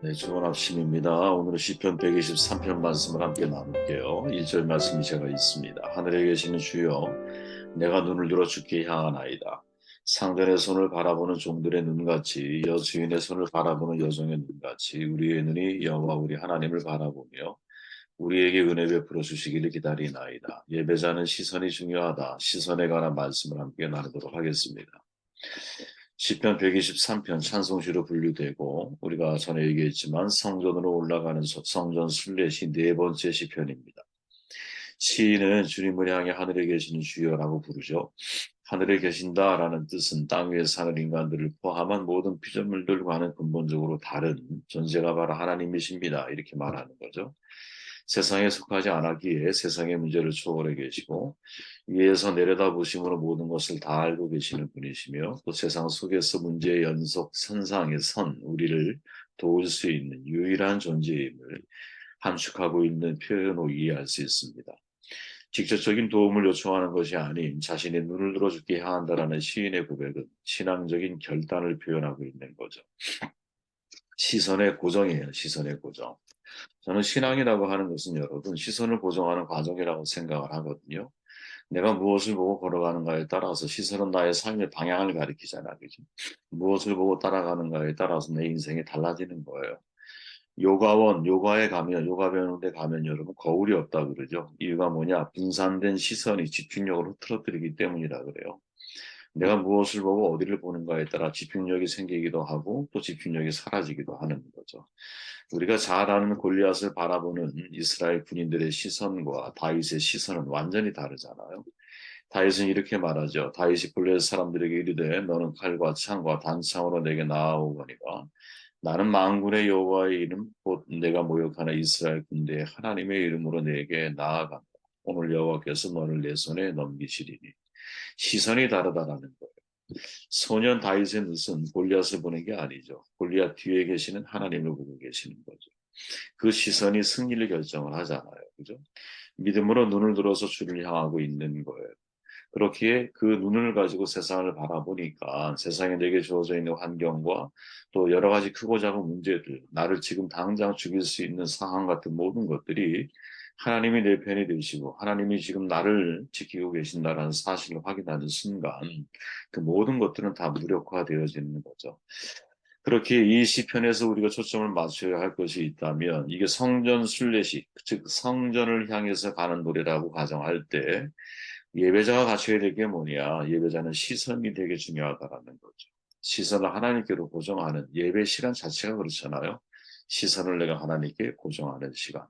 네, 좋은 아침입니다. 오늘은 시편 123편 말씀을 함께 나눌게요. 1절 말씀이 제가 있습니다. 하늘에 계시는 주여, 내가 눈을 들어 주께 향하나이다. 상전의 손을 바라보는 종들의 눈같이 여주인의 손을 바라보는 여종의 눈같이 우리의 눈이 여호와 우리 하나님을 바라보며 우리에게 은혜 베풀어 주시기를 기다리나이다. 예배자는 시선이 중요하다. 시선에 관한 말씀을 함께 나누도록 하겠습니다. 시편 123편 찬송시로 분류되고 우리가 전에 얘기했지만 성전으로 올라가는 성전 순례시 네 번째 시편입니다. 시인은 주님을 향해 하늘에 계시는 주여라고 부르죠. 하늘에 계신다라는 뜻은 땅 위에 사는 인간들을 포함한 모든 피조물들과는 근본적으로 다른 존재가 바로 하나님이십니다. 이렇게 말하는 거죠. 세상에 속하지 않았기에 세상의 문제를 초월해 계시고 위에서 내려다보심으로 모든 것을 다 알고 계시는 분이시며 또 세상 속에서 문제의 연속 선상에 선 우리를 도울 수 있는 유일한 존재임을 함축하고 있는 표현으로 이해할 수 있습니다. 직접적인 도움을 요청하는 것이 아닌 자신의 눈을 들어주게 향한다라는 시인의 고백은 신앙적인 결단을 표현하고 있는 거죠. 시선의 고정이에요. 시선의 고정. 저는 신앙이라고 하는 것은 여러분 시선을 고정하는 과정이라고 생각을 하거든요. 내가 무엇을 보고 걸어가는가에 따라서 시선은 나의 삶의 방향을 가리키잖아, 그죠? 무엇을 보고 따라가는가에 따라서 내 인생이 달라지는 거예요. 요가에 가면, 요가 배우는 데 가면 여러분 거울이 없다 그러죠. 이유가 뭐냐? 분산된 시선이 집중력을 흐트러뜨리기 때문이라 그래요. 내가 무엇을 보고 어디를 보는가에 따라 집중력이 생기기도 하고 또 집중력이 사라지기도 하는 거죠. 우리가 잘 아는 골리앗을 바라보는 이스라엘 군인들의 시선과 다윗의 시선은 완전히 다르잖아요. 다윗은 이렇게 말하죠. 다윗이 골리앗 사람들에게 이르되 너는 칼과 창과 단창으로 내게 나아오거니와 나는 만군의 여호와의 이름 곧 내가 모욕하는 이스라엘 군대의 하나님의 이름으로 내게 나아간다. 오늘 여호와께서 너를 내 손에 넘기시리니. 시선이 다르다라는 거예요. 소년 다윗의 눈은 골리앗을 보는 게 아니죠. 골리앗 뒤에 계시는 하나님을 보고 계시는 거죠. 그 시선이 승리를 결정을 하잖아요. 그죠? 믿음으로 눈을 들어서 주를 향하고 있는 거예요. 그렇기에 그 눈을 가지고 세상을 바라보니까 세상에 내게 주어져 있는 환경과 또 여러 가지 크고 작은 문제들, 나를 지금 당장 죽일 수 있는 상황 같은 모든 것들이 하나님이 내 편이 되시고 하나님이 지금 나를 지키고 계신다는 사실을 확인하는 순간 그 모든 것들은 다 무력화되어지는 거죠. 그렇게 이 시편에서 우리가 초점을 맞춰야 할 것이 있다면 이게 성전 순례식, 즉 성전을 향해서 가는 노래라고 가정할 때 예배자가 갖춰야 될 게 뭐냐? 예배자는 시선이 되게 중요하다라는 거죠. 시선을 하나님께로 고정하는 예배 시간 자체가 그렇잖아요. 시선을 내가 하나님께 고정하는 시간.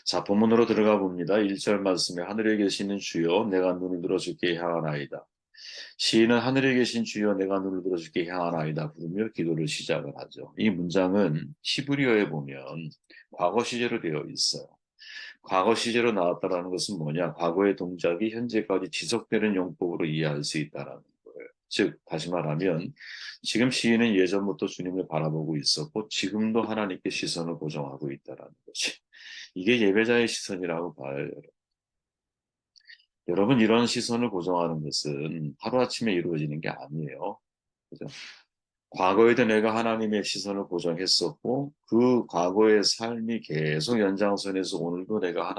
자, 본문으로 들어가 봅니다. 1절 말씀에 하늘에 계시는 주여 내가 눈을 들어 주께 향하나이다. 시인은 하늘에 계신 주여 내가 눈을 들어 주께 향하나이다 부르며 기도를 시작을 하죠. 이 문장은 히브리어에 보면 과거 시제로 되어 있어요. 과거 시제로 나왔다라는 것은 뭐냐? 과거의 동작이 현재까지 지속되는 용법으로 이해할 수 있다라는 거예요. 즉, 다시 말하면 지금 시인은 예전부터 주님을 바라보고 있었고 지금도 하나님께 시선을 고정하고 있다라는 거지. 이게 예배자의 시선이라고 봐요. 여러분, 이런 시선을 고정하는 것은 하루아침에 이루어지는 게 아니에요. 그죠? 과거에도 내가 하나님의 시선을 고정했었고, 그 과거의 삶이 계속 연장선에서 오늘도 내가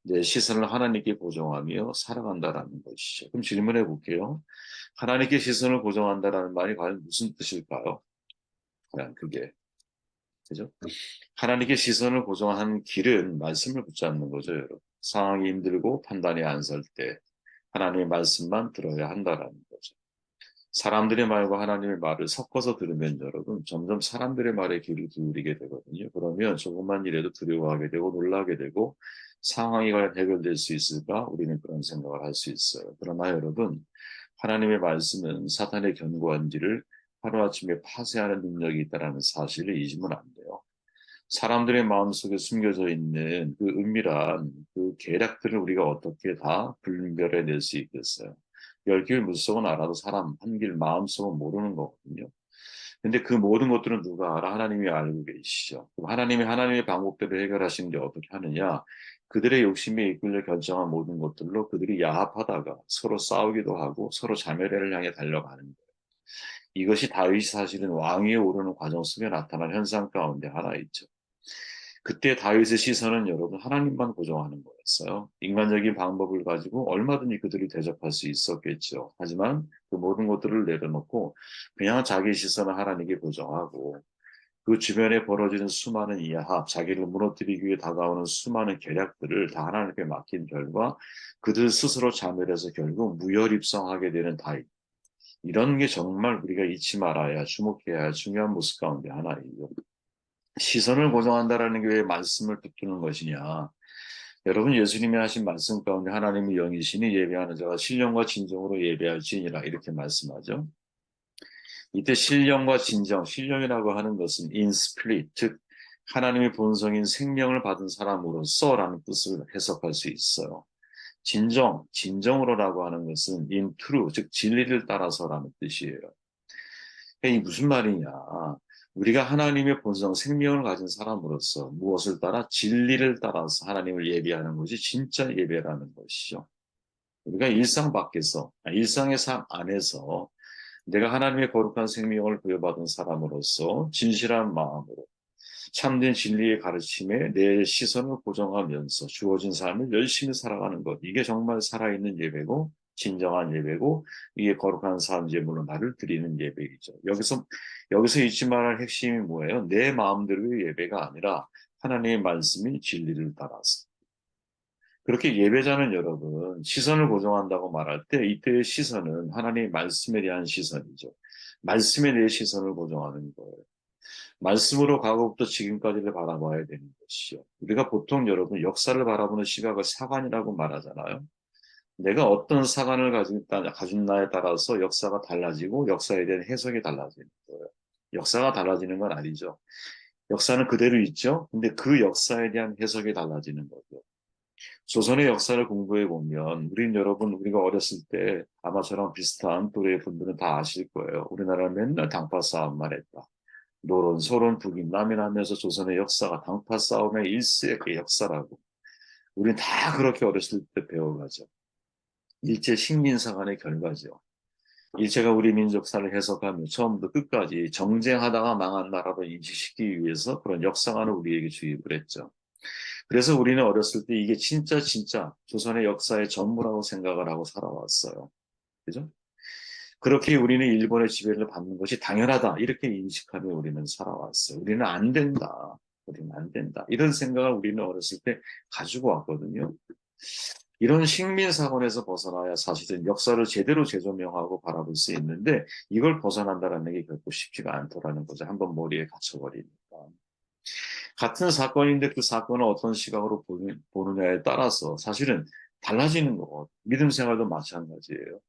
내 시선을 하나님께 고정하며 살아간다라는 것이죠. 그럼 질문해 볼게요. 하나님께 시선을 고정한다라는 말이 과연 무슨 뜻일까요? 과연 그게. 그죠? 하나님께 시선을 고정한 길은 말씀을 붙잡는 거죠, 여러분. 상황이 힘들고 판단이 안 설 때 하나님의 말씀만 들어야 한다라는 거죠. 사람들의 말과 하나님의 말을 섞어서 들으면 여러분 점점 사람들의 말에 귀를 기울이게 되거든요. 그러면 조금만 일에도 두려워하게 되고 놀라게 되고 상황이 과연 해결될 수 있을까? 우리는 그런 생각을 할 수 있어요. 그러나 여러분 하나님의 말씀은 사탄의 견고한 지를 하루아침에 파쇄하는 능력이 있다는 사실을 잊으면 안 돼요. 사람들의 마음속에 숨겨져 있는 그 은밀한 그 계략들을 우리가 어떻게 다 분별해낼 수 있겠어요. 열 길 물속은 알아도 사람 한 길 마음속은 모르는 거거든요. 근데 그 모든 것들은 누가 알아? 하나님이 알고 계시죠. 그럼 하나님이 하나님의 방법대로 해결하시는 게 어떻게 하느냐? 그들의 욕심에 이끌려 결정한 모든 것들로 그들이 야합하다가 서로 싸우기도 하고 서로 자멸을 향해 달려가는 거예요. 이것이 다윗이 사실은 왕위에 오르는 과정 속에 나타난 현상 가운데 하나이죠. 그때 다윗의 시선은 여러분 하나님만 고정하는 거였어요. 인간적인 방법을 가지고 얼마든지 그들을 대적할 수 있었겠죠. 하지만 그 모든 것들을 내려놓고 그냥 자기 시선을 하나님께 고정하고 그 주변에 벌어지는 수많은 이합, 자기를 무너뜨리기 위해 다가오는 수많은 계략들을 다 하나님께 맡긴 결과 그들 스스로 자멸해서 결국 무혈입성하게 되는 다윗. 이런 게 정말 우리가 잊지 말아야 주목해야 할 중요한 모습 가운데 하나이죠. 시선을 고정한다라는 게 왜 말씀을 붙드는 것이냐. 여러분 예수님이 하신 말씀 가운데 하나님의 영이시니 예배하는 자가 신령과 진정으로 예배할지니라 이렇게 말씀하죠. 이때 신령과 진정, 신령이라고 하는 것은 in spirit, 즉 하나님의 본성인 생명을 받은 사람으로서라는 뜻을 해석할 수 있어요. 진정, 진정으로라고 하는 것은 in true, 즉 진리를 따라서라는 뜻이에요. 이게 무슨 말이냐? 우리가 하나님의 본성, 생명을 가진 사람으로서 무엇을 따라? 진리를 따라서 하나님을 예배하는 것이 진짜 예배라는 것이죠. 우리가 일상 밖에서, 일상의 삶 안에서 내가 하나님의 거룩한 생명을 부여받은 사람으로서 진실한 마음으로 참된 진리의 가르침에 내 시선을 고정하면서 주어진 삶을 열심히 살아가는 것. 이게 정말 살아있는 예배고 진정한 예배고 이게 거룩한 삶 제물로 나를 드리는 예배이죠. 여기서 잊지 말할 핵심이 뭐예요? 내 마음대로의 예배가 아니라 하나님의 말씀인 진리를 따라서. 그렇게 예배자는 여러분 시선을 고정한다고 말할 때 이때의 시선은 하나님의 말씀에 대한 시선이죠. 말씀에 대해 시선을 고정하는 거예요. 말씀으로 과거부터 지금까지를 바라봐야 되는 것이죠. 우리가 보통 여러분 역사를 바라보는 시각을 사관이라고 말하잖아요. 내가 어떤 사관을 가진나에 따라서 역사가 달라지고 역사에 대한 해석이 달라지는 거예요. 역사가 달라지는 건 아니죠. 역사는 그대로 있죠. 근데 그 역사에 대한 해석이 달라지는 거죠. 조선의 역사를 공부해 보면 우리가 어렸을 때 아마 저랑 비슷한 또래 분들은 다 아실 거예요. 우리나라는 맨날 당파 싸움만 했다. 노론, 소론, 북인, 남인 하면서 조선의 역사가 당파 싸움의 일세의 그 역사라고. 우린 다 그렇게 어렸을 때 배워가죠. 일제 식민사관의 결과죠. 일제가 우리 민족사를 해석하며 처음부터 끝까지 정쟁하다가 망한 나라로 인식시키기 위해서 그런 역사관을 우리에게 주입을 했죠. 그래서 우리는 어렸을 때 이게 진짜 조선의 역사의 전부라고 생각을 하고 살아왔어요. 그죠? 그렇게 우리는 일본의 지배를 받는 것이 당연하다. 이렇게 인식하며 우리는 살아왔어요. 우리는 안 된다. 우리는 안 된다. 이런 생각을 우리는 어렸을 때 가지고 왔거든요. 이런 식민사관에서 벗어나야 사실은 역사를 제대로 재조명하고 바라볼 수 있는데 이걸 벗어난다는 게 결코 쉽지가 않더라는 거죠. 한번 머리에 갇혀버리니까. 같은 사건인데 그 사건을 어떤 시각으로 보느냐에 따라서 사실은 달라지는 거. 믿음 생활도 마찬가지예요.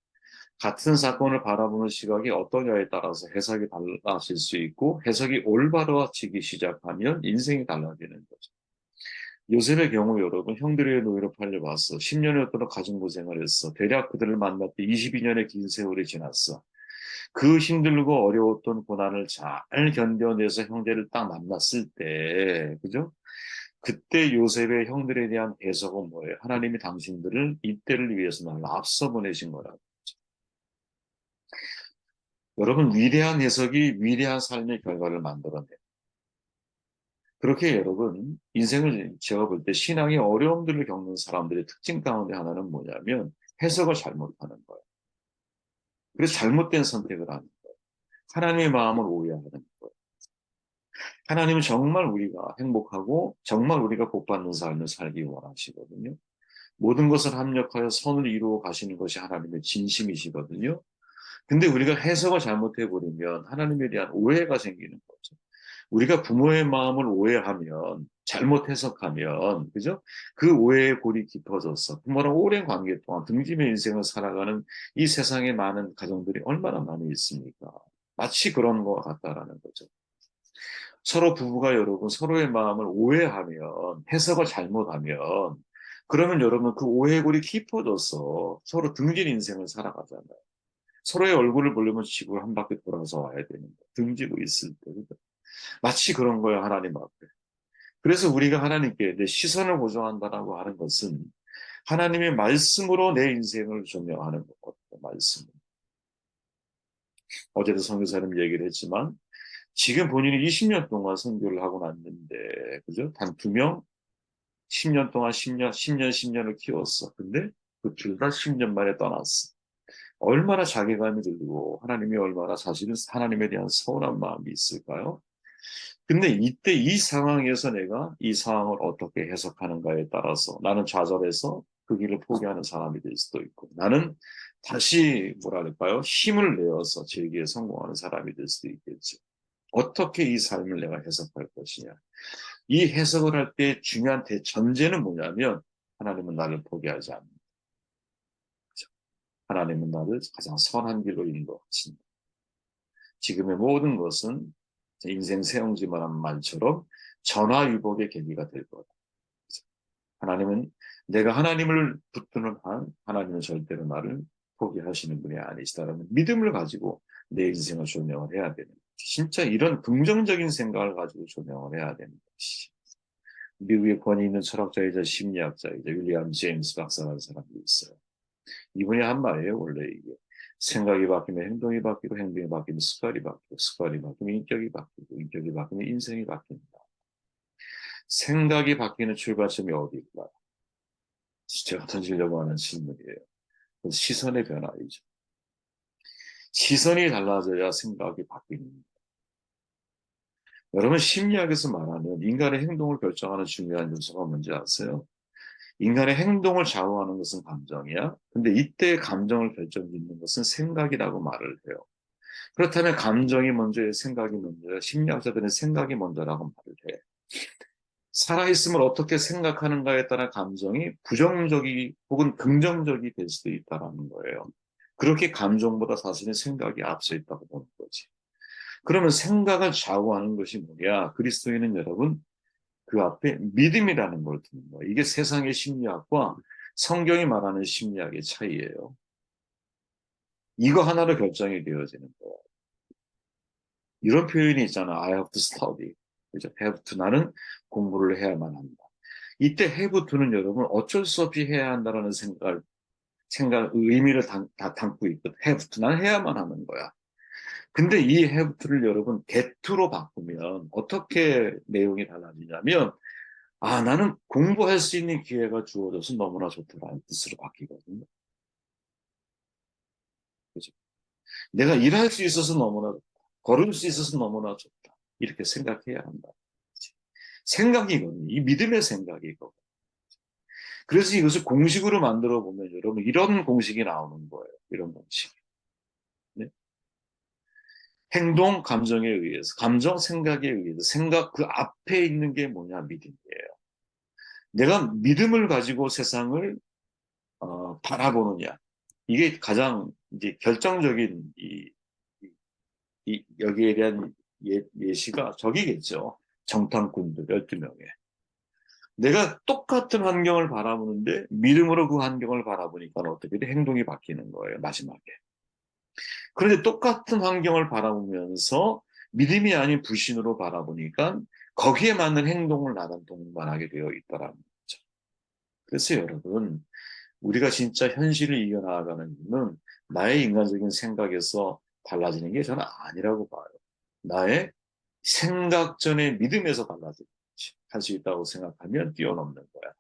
같은 사건을 바라보는 시각이 어떠냐에 따라서 해석이 달라질 수 있고 해석이 올바라지기 시작하면 인생이 달라지는 거죠. 요셉의 경우 여러분 형들의 노예로 팔려왔어. 10년을 동안 가정고생을 했어. 대략 그들을 만날 때 22년의 긴 세월이 지났어. 그 힘들고 어려웠던 고난을 잘 견뎌내서 형제를 딱 만났을 때, 그죠? 그때 요셉의 형들에 대한 해석은 뭐예요? 하나님이 당신들을 이때를 위해서 나를 앞서 보내신 거라고. 여러분, 위대한 해석이 위대한 삶의 결과를 만들어내요. 그렇게 여러분, 인생을 제가 볼 때 신앙의 어려움들을 겪는 사람들의 특징 가운데 하나는 뭐냐면 해석을 잘못하는 거예요. 그래서 잘못된 선택을 하는 거예요. 하나님의 마음을 오해하는 거예요. 하나님은 정말 우리가 행복하고 정말 우리가 복받는 삶을 살기 원하시거든요. 모든 것을 합력하여 선을 이루어 가시는 것이 하나님의 진심이시거든요. 근데 우리가 해석을 잘못해버리면 하나님에 대한 오해가 생기는 거죠. 우리가 부모의 마음을 오해하면, 잘못 해석하면, 그죠? 그 오해의 골이 깊어져서 부모랑 오랜 관계 동안 등짐의 인생을 살아가는 이 세상에 많은 가정들이 얼마나 많이 있습니까? 마치 그런 것 같다라는 거죠. 서로 부부가 여러분 서로의 마음을 오해하면, 해석을 잘못하면, 그러면 여러분 그 오해의 골이 깊어져서 서로 등진 인생을 살아가잖아요. 서로의 얼굴을 보려면 지구를 한 바퀴 돌아서 와야 되는 거. 등지고 있을 때. 마치 그런 거예요, 하나님 앞에. 그래서 우리가 하나님께 내 시선을 고정한다라고 하는 것은 하나님의 말씀으로 내 인생을 조명하는 거거든요, 말씀. 어제도 선교사님 얘기를 했지만 지금 본인이 20년 동안 선교를 하고 났는데, 그죠? 단 2명, 10년 동안 10년을 키웠어. 근데 그 둘 다 10년 만에 떠났어. 얼마나 자괴감이 들고 하나님이 얼마나 사실은 하나님에 대한 서운한 마음이 있을까요? 근데 이때 이 상황에서 내가 이 상황을 어떻게 해석하는가에 따라서 나는 좌절해서 그 길을 포기하는 사람이 될 수도 있고, 나는 다시 뭐랄까요? 힘을 내어서 제 길에 성공하는 사람이 될 수도 있겠죠. 어떻게 이 삶을 내가 해석할 것이냐. 이 해석을 할 때 중요한 대전제는 뭐냐면 하나님은 나를 포기하지 않는다. 하나님은 나를 가장 선한 길로 인도하신다. 지금의 모든 것은 인생 세옹지만한 말처럼 전화위복의 계기가 될 거다. 하나님은 내가 하나님을 붙드는 한 하나님은 절대로 나를 포기하시는 분이 아니시다라는 믿음을 가지고 내 인생을 조명을 해야 되는 것이, 진짜 이런 긍정적인 생각을 가지고 조명을 해야 되는 것이. 미국의 권위 있는 철학자이자 심리학자이자 윌리엄 제임스 박사라는 사람이 있어요. 이분이 한 말이에요. 원래 이게 생각이 바뀌면 행동이 바뀌고, 행동이 바뀌면 습관이 바뀌고, 습관이 바뀌면 인격이 바뀌고, 인격이 바뀌면 인생이 바뀐다. 생각이 바뀌는 출발점이 어디일까? 제가 던지려고 하는 질문이에요. 시선의 변화이죠. 시선이 달라져야 생각이 바뀌는 거예요. 여러분, 심리학에서 말하는 인간의 행동을 결정하는 중요한 요소가 뭔지 아세요? 인간의 행동을 좌우하는 것은 감정이야. 근데 이때 감정을 결정짓는 것은 생각이라고 말을 해요. 그렇다면 감정이 먼저예요, 생각이 먼저예요? 심리학자들은 생각이 먼저라고 말을 해. 살아있음을 어떻게 생각하는가에 따라 감정이 부정적이 혹은 긍정적이 될 수도 있다는 거예요. 그렇게 감정보다 사실은 생각이 앞서 있다고 보는 거지. 그러면 생각을 좌우하는 것이 뭐냐? 그리스도인은 여러분, 그 앞에 믿음이라는 걸 두는 거예요. 이게 세상의 심리학과 성경이 말하는 심리학의 차이예요. 이거 하나로 결정이 되어지는 거예요. 이런 표현이 있잖아. I have to study. 그죠? have to, 나는 공부를 해야만 한다. 이때 have to는 여러분 어쩔 수 없이 해야 한다는 의미를 다 담고 있거든. have to, 나는 해야만 하는 거야. 근데 이 have to를 여러분 get to로 바꾸면 어떻게 내용이 달라지냐면, 아, 나는 공부할 수 있는 기회가 주어져서 너무나 좋다라는 뜻으로 바뀌거든요. 그죠? 내가 일할 수 있어서 너무나 좋다. 걸을 수 있어서 너무나 좋다. 이렇게 생각해야 한다. 생각이거든요. 이 믿음의 생각이거든요. 그래서 이것을 공식으로 만들어 보면 여러분 이런 공식이 나오는 거예요. 이런 공식. 네? 행동, 감정에 의해서, 감정, 생각에 의해서, 생각 그 앞에 있는 게 뭐냐? 믿음이에요. 내가 믿음을 가지고 세상을 바라보느냐. 이게 가장 이제 결정적인 여기에 대한 예시가 저기겠죠. 정탐꾼들 12명에. 내가 똑같은 환경을 바라보는데 믿음으로 그 환경을 바라보니까 어떻게 돼? 행동이 바뀌는 거예요, 마지막에. 그런데 똑같은 환경을 바라보면서 믿음이 아닌 불신으로 바라보니까 거기에 맞는 행동을 나는 동반하게 되어 있다라는 거죠. 그래서 여러분, 우리가 진짜 현실을 이겨나가는 이유는 나의 인간적인 생각에서 달라지는 게 저는 아니라고 봐요. 나의 생각 전에 믿음에서 달라지는 거지. 할 수 있다고 생각하면 뛰어넘는 거야.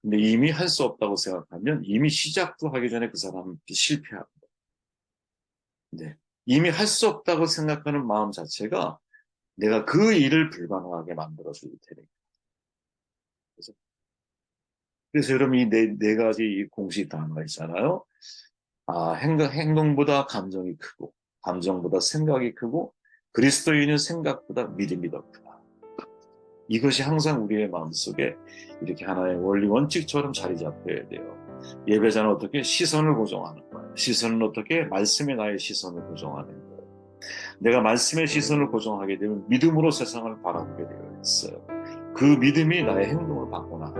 근데 이미 할 수 없다고 생각하면 이미 시작도 하기 전에 그 사람은 실패하는 거야. 네. 이미 할 수 없다고 생각하는 마음 자체가 내가 그 일을 불가능하게 만들어줄 테니까. 그래서 여러분 이 네 가지 이 공식 단어가 있잖아요. 아, 행동보다 감정이 크고, 감정보다 생각이 크고, 그리스도인은 생각보다 믿음이 더 크다. 이것이 항상 우리의 마음속에 이렇게 하나의 원리 원칙처럼 자리 잡혀야 돼요. 예배자는 어떻게 시선을 고정하는 거예요. 시선은 어떻게 말씀에 나의 시선을 고정하는 거예요. 내가 말씀의 시선을 고정하게 되면 믿음으로 세상을 바라보게 되어 있어요. 그 믿음이 나의 행동을 바꿔나가는